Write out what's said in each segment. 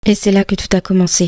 Et c'est là que tout a commencé.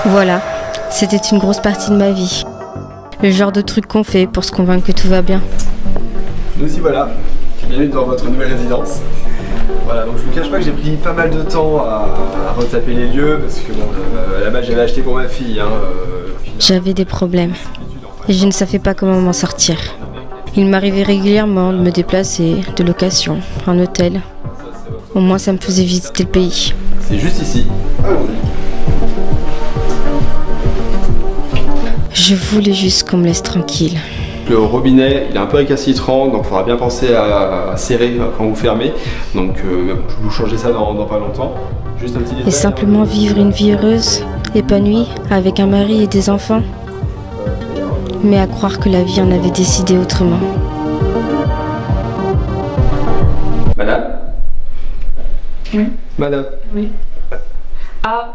Voilà, c'était une grosse partie de ma vie. Le genre de truc qu'on fait pour se convaincre que tout va bien. Nous y voilà, bienvenue dans votre nouvelle résidence. Voilà, donc je vous cache pas que j'ai pris pas mal de temps à retaper les lieux parce que bon, là-bas j'avais acheté pour ma fille. J'avais des problèmes et je ne savais pas comment m'en sortir. Il m'arrivait régulièrement de me déplacer de location en hôtel. Au moins ça me faisait visiter le pays. C'est juste ici. Allons-y. Je voulais juste qu'on me laisse tranquille. Le robinet, il est un peu récalcitrant, donc il faudra bien penser à serrer quand vous fermez. Donc je vais vous changer ça dans pas longtemps. Juste un petit détail. Et simplement vivre une vie heureuse, épanouie, avec un mari et des enfants. Mais à croire que la vie en avait décidé autrement. Madame ? Oui. Madame ? Oui. Ah,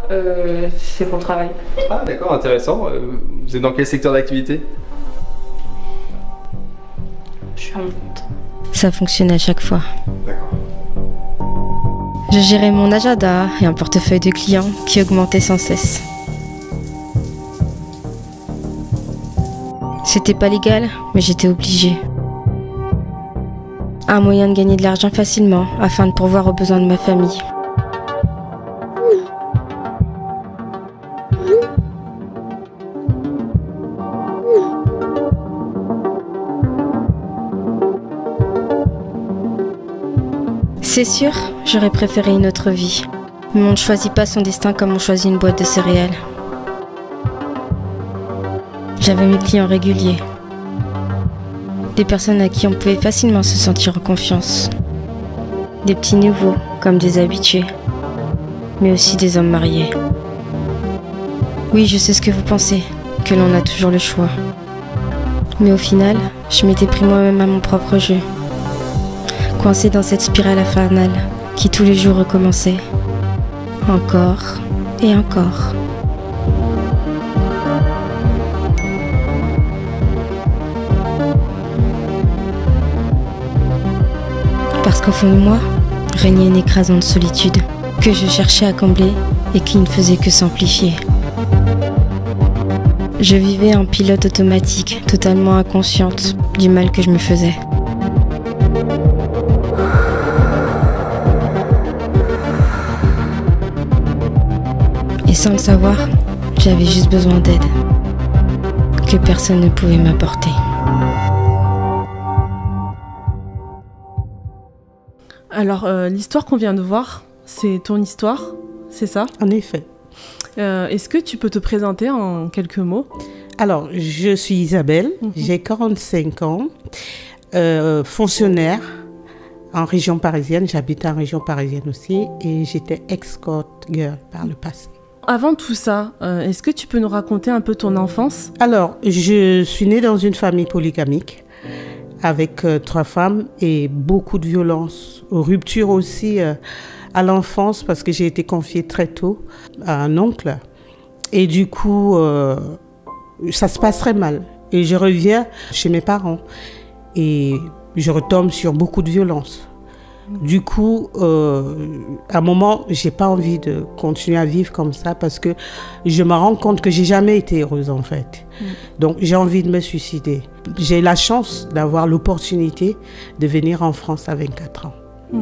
c'est pour le travail. Ah d'accord, intéressant. Vous êtes dans quel secteur d'activité ? Je suis à mon compte. Ça fonctionnait à chaque fois. D'accord. Je gérais mon agenda et un portefeuille de clients qui augmentait sans cesse. C'était pas légal, mais j'étais obligée. Un moyen de gagner de l'argent facilement afin de pourvoir aux besoins de ma famille. C'est sûr, j'aurais préféré une autre vie. Mais on ne choisit pas son destin comme on choisit une boîte de céréales. J'avais mes clients réguliers. Des personnes à qui on pouvait facilement se sentir en confiance. Des petits nouveaux, comme des habitués. Mais aussi des hommes mariés. Oui, je sais ce que vous pensez, que l'on a toujours le choix. Mais au final, je m'étais pris moi-même à mon propre jeu. Coincée dans cette spirale infernale qui tous les jours recommençait. Encore et encore. Parce qu'au fond de moi, régnait une écrasante solitude que je cherchais à combler et qui ne faisait que s'amplifier. Je vivais en pilote automatique, totalement inconsciente du mal que je me faisais. Et sans le savoir, j'avais juste besoin d'aide, que personne ne pouvait m'apporter. Alors, l'histoire qu'on vient de voir, c'est ton histoire, c'est ça? En effet. Est-ce que tu peux te présenter en quelques mots? Alors, je suis Isabelle, j'ai 45 ans, fonctionnaire en région parisienne, j'habite en région parisienne aussi et j'étais escort girl par le passé. Avant tout ça, est-ce que tu peux nous raconter un peu ton enfance? Alors, je suis née dans une famille polygamique avec 3 femmes et beaucoup de violence, rupture aussi à l'enfance parce que j'ai été confiée très tôt à un oncle. Et du coup, ça se passe très mal. Et je reviens chez mes parents et je retombe sur beaucoup de violence. Du coup, à un moment, j'ai pas envie de continuer à vivre comme ça parce que je me rends compte que j'ai jamais été heureuse en fait. Donc, j'ai envie de me suicider. J'ai la chance d'avoir l'opportunité de venir en France à 24 ans.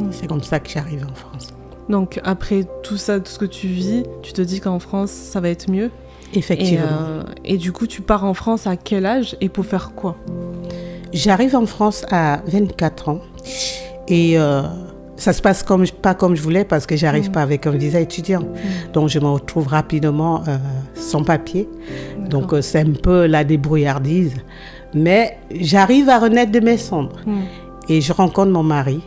C'est comme ça que j'arrive en France. Donc, après tout ça, tout ce que tu vis, tu te dis qu'en France, ça va être mieux. Effectivement. Et du coup, tu pars en France à quel âge et pour faire quoi? J'arrive en France à 24 ans. Et ça se passe pas comme je voulais parce que j'arrive pas avec un visa étudiant. Donc je me retrouve rapidement sans papier. Donc c'est un peu la débrouillardise. Mais j'arrive à renaître de mes cendres. Et je rencontre mon mari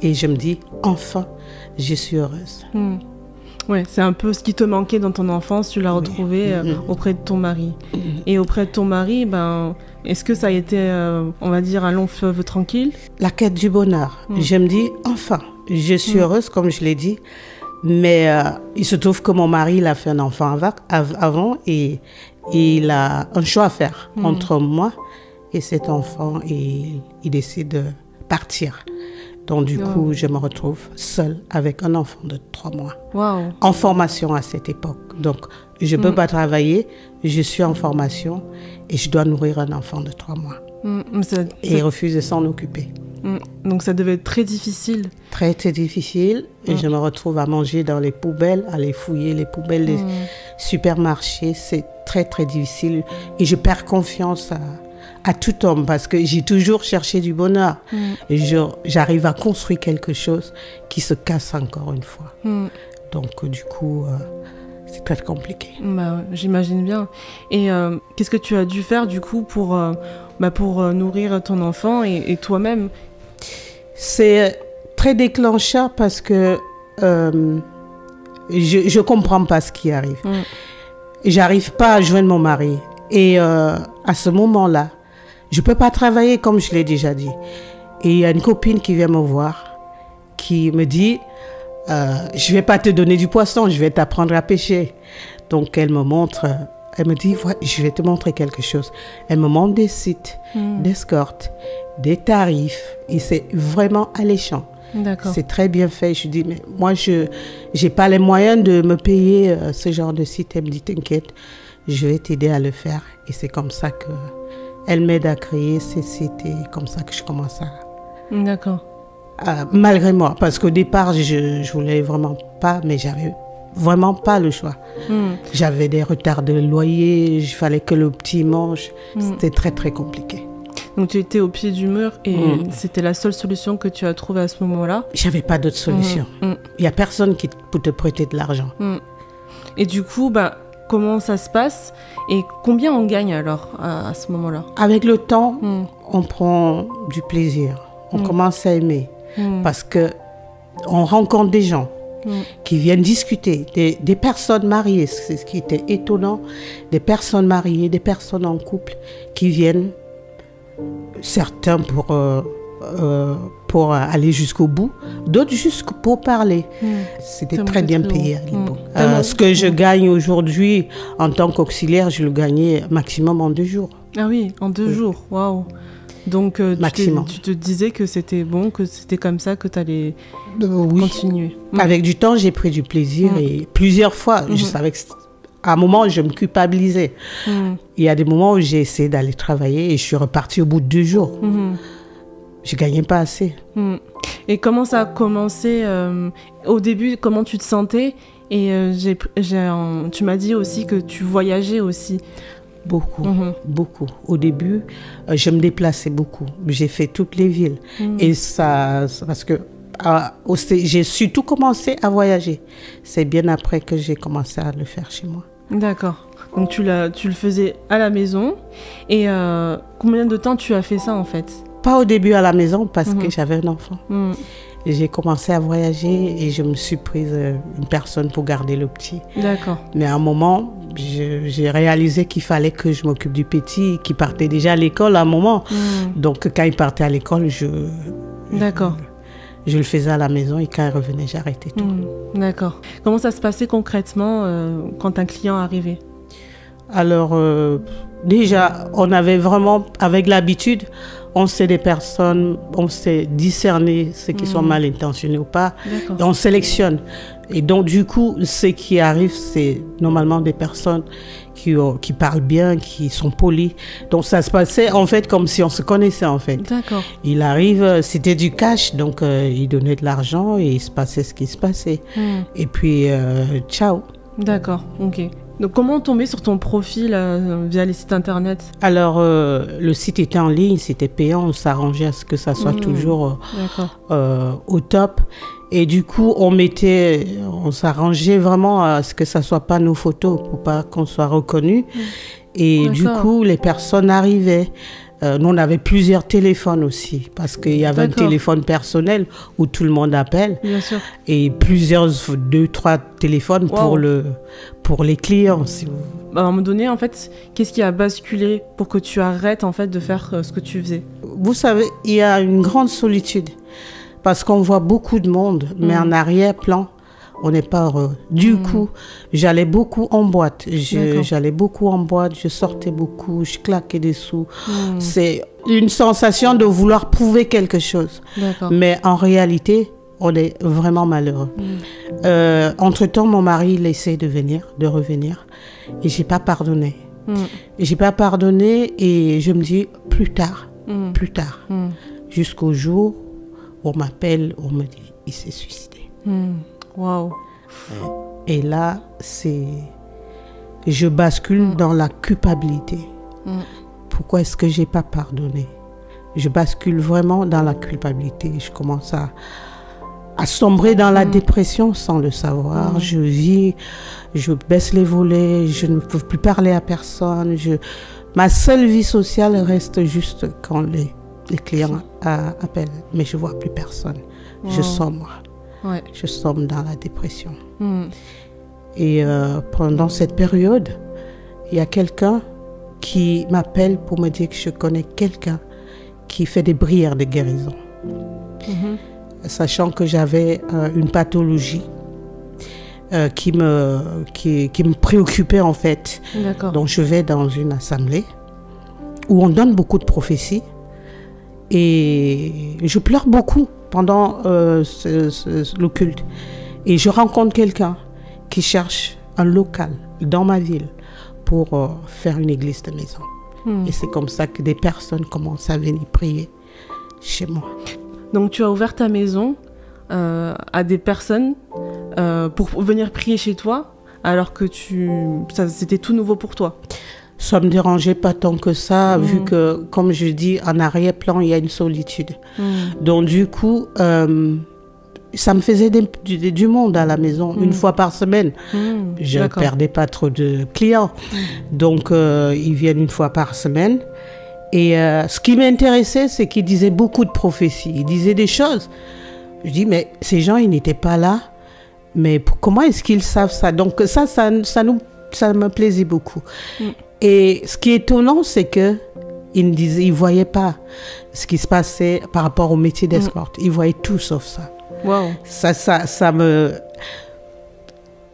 et je me dis, enfin, je suis heureuse. Ouais, c'est un peu ce qui te manquait dans ton enfance, tu l'as retrouvé auprès de ton mari. Et auprès de ton mari, est-ce que ça a été, on va dire, un long fleuve tranquille? La quête du bonheur. Je me dis, enfin, je suis heureuse, comme je l'ai dit, mais il se trouve que mon mari, il a fait un enfant avant et il a un choix à faire entre moi et cet enfant, et il décide de partir. Donc du coup, je me retrouve seule avec un enfant de 3 mois. Wow. En formation à cette époque. Donc, je ne peux pas travailler, je suis en formation et je dois nourrir un enfant de 3 mois. Et il refuse de s'en occuper. Donc ça devait être très difficile. Très, très difficile. Et je me retrouve à manger dans les poubelles, à aller fouiller les poubelles des supermarchés. C'est très, très difficile. Et je perds confiance à tout homme parce que j'ai toujours cherché du bonheur. Et j'arrive à construire quelque chose qui se casse encore une fois. Donc du coup, c'est très compliqué. J'imagine bien. Et qu'est-ce que tu as dû faire du coup pour nourrir ton enfant et toi-même? C'est très déclencheur parce que je comprends pas ce qui arrive. J'arrive pas à joindre mon mari. Et à ce moment-là, je peux pas travailler comme je l'ai déjà dit. Et il y a une copine qui vient me voir, qui me dit, je vais pas te donner du poisson, je vais t'apprendre à pêcher. Donc elle me montre, elle me dit, je vais te montrer quelque chose. Elle me montre des sites d'escorte, des tarifs, et c'est vraiment alléchant. D'accord. C'est très bien fait. Je dis, mais moi, je n'ai pas les moyens de me payer ce genre de site. Elle me dit, t'inquiète, je vais t'aider à le faire. Et c'est comme ça qu'elle m'aide à créer ces sites, et comme ça que je commence à... D'accord. Malgré moi, parce qu'au départ, je voulais vraiment pas, mais j'avais vraiment pas le choix. J'avais des retards de loyer, il fallait que le petit mange. C'était très, très compliqué. Donc tu étais au pied du mur et c'était la seule solution que tu as trouvée à ce moment-là? J'avais pas d'autre solution. Il n'y a personne qui peut te prêter de l'argent. Et du coup, comment ça se passe et combien on gagne alors à ce moment-là? Avec le temps, on prend du plaisir. On commence à aimer parce qu'on rencontre des gens qui viennent discuter, des personnes mariées, c'est ce qui était étonnant, des personnes mariées, des personnes en couple qui viennent, certains pour aller jusqu'au bout, d'autres juste pour parler. C'était très bien payé à l'époque. Ce que je gagne aujourd'hui en tant qu'auxiliaire, je le gagnais maximum en 2 jours. Ah oui, en 2 jours, waouh. Donc tu te disais que c'était bon, que c'était comme ça que tu allais continuer. Avec du temps, j'ai pris du plaisir et plusieurs fois, je savais qu'à un moment, je me culpabilisais. Il y a des moments où j'ai essayé d'aller travailler et je suis repartie au bout de 2 jours. Je ne gagnais pas assez. Et comment ça a commencé au début, comment tu te sentais? Et tu m'as dit aussi que tu voyageais aussi. Beaucoup, beaucoup. Au début, je me déplaçais beaucoup. J'ai fait toutes les villes. Et ça, parce que j'ai surtout commencé à voyager. C'est bien après que j'ai commencé à le faire chez moi. D'accord. Donc tu le faisais à la maison. Et combien de temps tu as fait ça en fait? Pas au début à la maison parce que j'avais un enfant. J'ai commencé à voyager et je me suis prise une personne pour garder le petit. D'accord. Mais à un moment, j'ai réalisé qu'il fallait que je m'occupe du petit qui partait déjà à l'école à un moment. Donc quand il partait à l'école, je le faisais à la maison et quand il revenait, j'arrêtais tout. D'accord. Comment ça se passait concrètement quand un client arrivait? Alors, déjà, on avait vraiment, avec l'habitude, on sait des personnes, on sait discerner ceux qui sont mal intentionnés ou pas, et on sélectionne. Et donc, du coup, ce qui arrive, c'est normalement des personnes qui parlent bien, qui sont polies. Donc, ça se passait en fait comme si on se connaissait en fait. D'accord. Il arrive, c'était du cash, donc il donnait de l'argent et il se passait ce qui se passait. Et puis, ciao. D'accord, ok. Donc, comment tomber sur ton profil via les sites internet? Alors, le site était en ligne, c'était payant, on s'arrangeait à ce que ça soit toujours au top. Et du coup, on s'arrangeait vraiment à ce que ça soit pas nos photos pour pas qu'on soit reconnus. Et du coup, les personnes arrivaient. Nous, on avait plusieurs téléphones aussi, parce qu'il y avait un téléphone personnel où tout le monde appelle. Bien sûr. Et plusieurs, 2, 3 téléphones pour les clients. Si vous... À un moment donné, en fait, qu'est-ce qui a basculé pour que tu arrêtes en fait, de faire ce que tu faisais? Vous savez, il y a une grande solitude, parce qu'on voit beaucoup de monde, mais en arrière-plan, on n'est pas heureux. Du coup, j'allais beaucoup en boîte. J'allais beaucoup en boîte, je sortais beaucoup, je claquais des sous. C'est une sensation de vouloir prouver quelque chose. Mais en réalité, on est vraiment malheureux. Entre-temps, mon mari, il essaie de revenir. Et je n'ai pas pardonné. Je n'ai pas pardonné et je me dis plus tard. Jusqu'au jour où on m'appelle, on me dit, il s'est suicidé. Wow. Et là, je bascule dans la culpabilité. Pourquoi est-ce que j'ai pas pardonné? Je bascule vraiment dans la culpabilité. Je commence à sombrer dans la dépression sans le savoir. Je vis, je baisse les volets, je ne peux plus parler à personne. Ma seule vie sociale reste juste quand les clients appellent, mais je vois plus personne. Je sombre. Je sombre dans la dépression. Et pendant cette période, il y a quelqu'un qui m'appelle pour me dire que je connais quelqu'un qui fait des prières de guérison. Sachant que j'avais une pathologie qui me préoccupait en fait. Donc je vais dans une assemblée où on donne beaucoup de prophéties et je pleure beaucoup pendant le culte. Et je rencontre quelqu'un qui cherche un local dans ma ville pour faire une église de maison. Et c'est comme ça que des personnes commencent à venir prier chez moi. Donc tu as ouvert ta maison à des personnes pour venir prier chez toi, alors que c'était tout nouveau pour toi. Ça ne me dérangeait pas tant que ça, vu que, comme je dis, en arrière-plan, il y a une solitude. Donc du coup, ça me faisait du monde à la maison, une fois par semaine. Je ne perdais pas trop de clients. Donc, ils viennent une fois par semaine. Et ce qui m'intéressait, c'est qu'ils disaient beaucoup de prophéties. Ils disaient des choses. Je dis, mais ces gens, ils n'étaient pas là. Mais comment est-ce qu'ils savent ça? Donc ça me plaisait beaucoup. Et ce qui est étonnant, c'est qu'ils ne voyaient pas ce qui se passait par rapport au métier d'escorte. Ils voyaient tout sauf ça.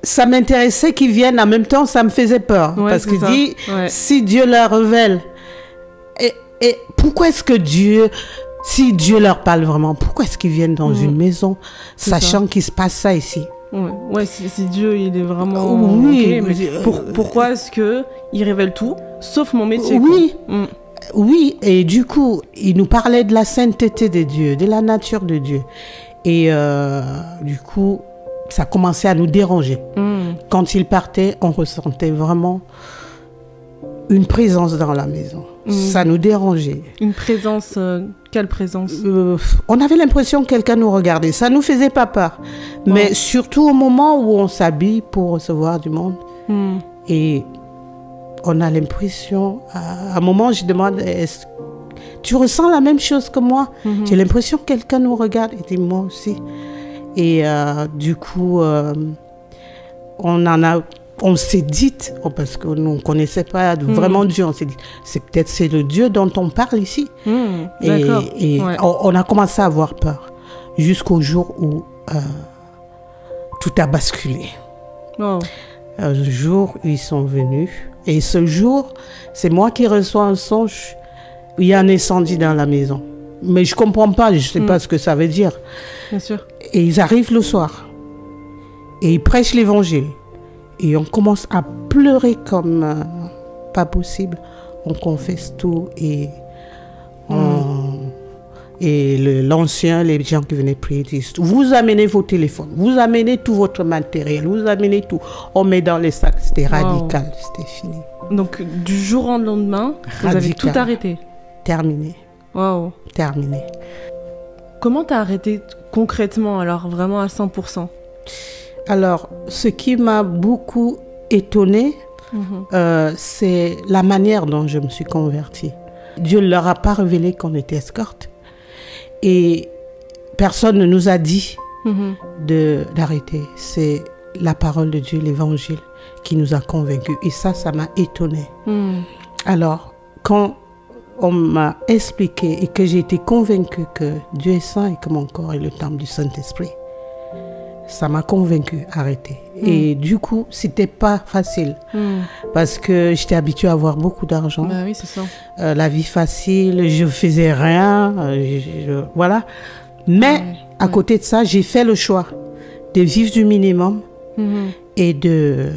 Ça m'intéressait qu'ils viennent. En même temps, ça me faisait peur. Parce que si Dieu leur révèle, et pourquoi est-ce que si Dieu leur parle vraiment, pourquoi est-ce qu'ils viennent dans une maison, sachant qu'il se passe ça ici? Si Dieu, il est vraiment... pourquoi est-ce qu'il révèle tout, sauf mon métier? Oui, et du coup, il nous parlait de la sainteté de Dieu, de la nature de Dieu. Et du coup, ça commençait à nous déranger. Quand il partait, on ressentait vraiment une présence dans la maison. Ça nous dérangeait. Une présence, quelle présence? On avait l'impression que quelqu'un nous regardait. Ça nous faisait pas peur. Mais surtout au moment où on s'habille pour recevoir du monde. Et on a l'impression... À un moment, je demande, tu ressens la même chose que moi? J'ai l'impression que quelqu'un nous regarde. Et dit, moi aussi. Et du coup, on s'est dit, parce que nous ne connaissons pas vraiment Dieu, on s'est dit, c'est le Dieu dont on parle ici. Et on a commencé à avoir peur, jusqu'au jour où tout a basculé. Un jour, ils sont venus, et ce jour, c'est moi qui reçois un songe, où il y a un incendie dans la maison. Mais je ne comprends pas, je ne sais pas ce que ça veut dire. Bien sûr. Et ils arrivent le soir, et ils prêchent l'évangile. Et on commence à pleurer comme pas possible. On confesse tout et l'ancien, les gens qui venaient prier disent, vous amenez vos téléphones, vous amenez tout votre matériel, vous amenez tout. On met dans les sacs. C'était radical, c'était fini. Donc du jour au lendemain, vous avez tout arrêté? Terminé. Terminé. Comment t'as arrêté concrètement, alors vraiment à 100%? Alors, ce qui m'a beaucoup étonnée, c'est la manière dont je me suis convertie. Dieu ne leur a pas révélé qu'on était escorte. Et personne ne nous a dit d'arrêter. C'est la parole de Dieu, l'évangile, qui nous a convaincus. Et ça m'a étonnée. Alors, quand on m'a expliqué et que j'ai été convaincue que Dieu est saint et que mon corps est le temple du Saint-Esprit, ça m'a convaincue d'arrêter. Et du coup, c'était pas facile parce que j'étais habituée à avoir beaucoup d'argent. Bah oui, c'est ça. La vie facile, je faisais rien, voilà. Mais à côté de ça, j'ai fait le choix de vivre du minimum et de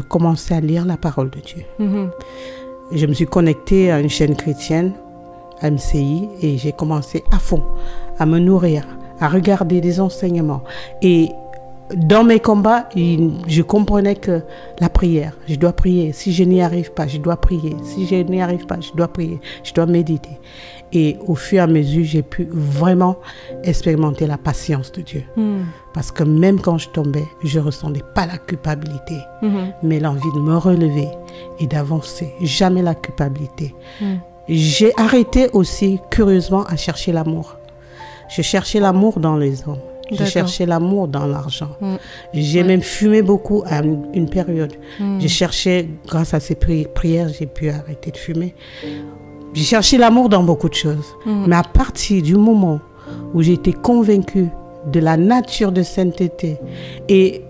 commencer à lire la parole de Dieu. Je me suis connectée à une chaîne chrétienne, à MCI, et j'ai commencé à fond à me nourrir, à regarder des enseignements. Et dans mes combats, je comprenais que la prière, je dois prier. Si je n'y arrive pas, je dois prier. Si je n'y arrive pas, je dois prier. Je dois méditer. Et au fur et à mesure, j'ai pu vraiment expérimenter la patience de Dieu. Parce que même quand je tombais, je ne ressentais pas la culpabilité, mais l'envie de me relever et d'avancer. Jamais la culpabilité. J'ai arrêté aussi, curieusement, à chercher l'amour. Je cherchais l'amour dans les hommes. Je cherchais l'amour dans l'argent. J'ai même fumé beaucoup à une période. Je cherchais, grâce à ces prières, j'ai pu arrêter de fumer. J'ai cherché l'amour dans beaucoup de choses. Mais à partir du moment où j'ai été convaincue de la nature de sainteté et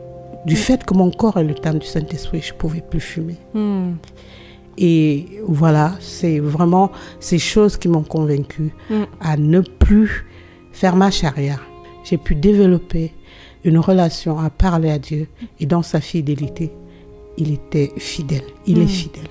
du fait que mon corps est le temple du Saint-Esprit, je ne pouvais plus fumer. Et voilà, c'est vraiment ces choses qui m'ont convaincue à ne plus faire marche arrière. J'ai pu développer une relation, à parler à Dieu, et dans sa fidélité, il était fidèle. Il est fidèle.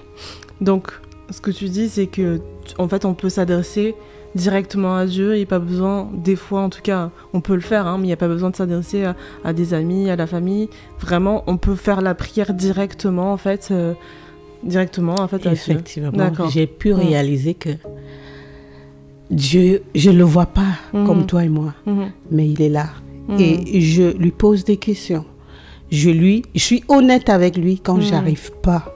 Donc, ce que tu dis, c'est que en fait, on peut s'adresser directement à Dieu. Il n'y a pas besoin, des fois en tout cas, on peut le faire, mais il n'y a pas besoin de s'adresser à des amis, à la famille. Vraiment, on peut faire la prière directement, en fait, à Dieu. Effectivement, j'ai pu réaliser que Dieu, je ne le vois pas comme toi et moi, mais il est là. Et je lui pose des questions. Je suis honnête avec lui quand j'arrive pas.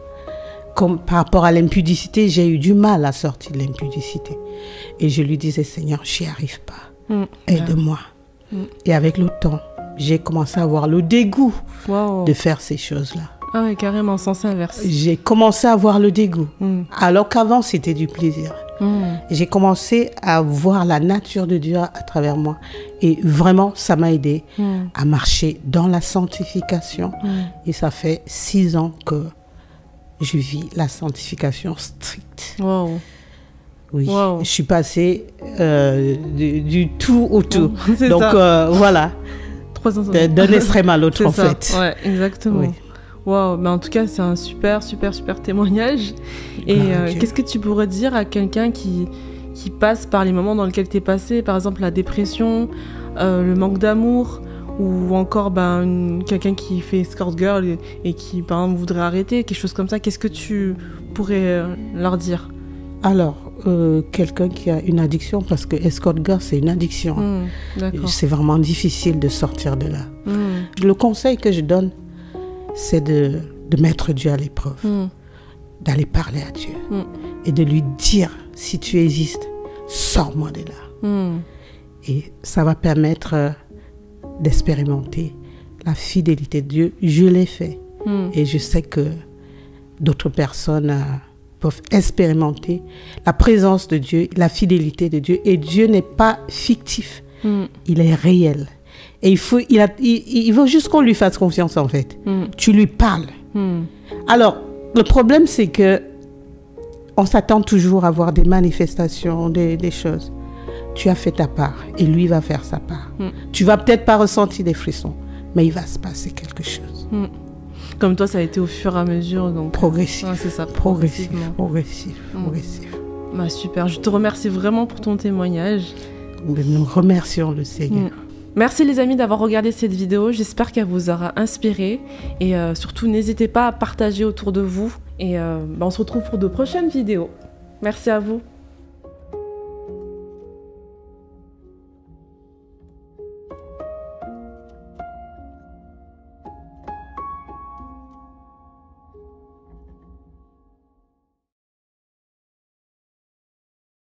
Comme par rapport à l'impudicité, j'ai eu du mal à sortir de l'impudicité. Et je lui disais, Seigneur, j'y arrive pas. Aide-moi. Et avec le temps, j'ai commencé à avoir le dégoût de faire ces choses-là. Ah oui, carrément, sens inverse. J'ai commencé à avoir le dégoût, alors qu'avant, c'était du plaisir. J'ai commencé à voir la nature de Dieu à travers moi. Et vraiment, ça m'a aidé à marcher dans la sanctification. Et ça fait 6 ans que je vis la sanctification stricte. Oui, je suis passée du tout au tout. Donc voilà, d'un extrême à l'autre en fait. Ouais, exactement. Oui. Wow, mais en tout cas, c'est un super témoignage. Et qu'est-ce que tu pourrais dire à quelqu'un qui passe par les moments dans lesquels tu es passé, par exemple la dépression, le manque d'amour, ou encore quelqu'un qui fait escort girl et qui, par exemple, voudrait arrêter, quelque chose comme ça, qu'est-ce que tu pourrais leur dire? Alors, quelqu'un qui a une addiction, parce que escort girl, c'est une addiction. C'est vraiment difficile de sortir de là. Le conseil que je donne, c'est de mettre Dieu à l'épreuve, d'aller parler à Dieu et de lui dire, si tu existes, sors-moi de là. Et ça va permettre d'expérimenter la fidélité de Dieu. Je l'ai fait et je sais que d'autres personnes peuvent expérimenter la présence de Dieu, la fidélité de Dieu. Et Dieu n'est pas fictif, il est réel. Et il veut juste qu'on lui fasse confiance en fait. Tu lui parles. Alors, le problème c'est que on s'attend toujours à voir des manifestations, des choses. Tu as fait ta part et lui va faire sa part. Tu vas peut-être pas ressentir des frissons, mais il va se passer quelque chose. Comme toi, ça a été au fur et à mesure. Donc... Progressif. Ouais, c'est ça, progressif. Bah, super, je te remercie vraiment pour ton témoignage. Nous remercions le Seigneur. Merci les amis d'avoir regardé cette vidéo, j'espère qu'elle vous aura inspiré et surtout n'hésitez pas à partager autour de vous et on se retrouve pour de prochaines vidéos. Merci à vous.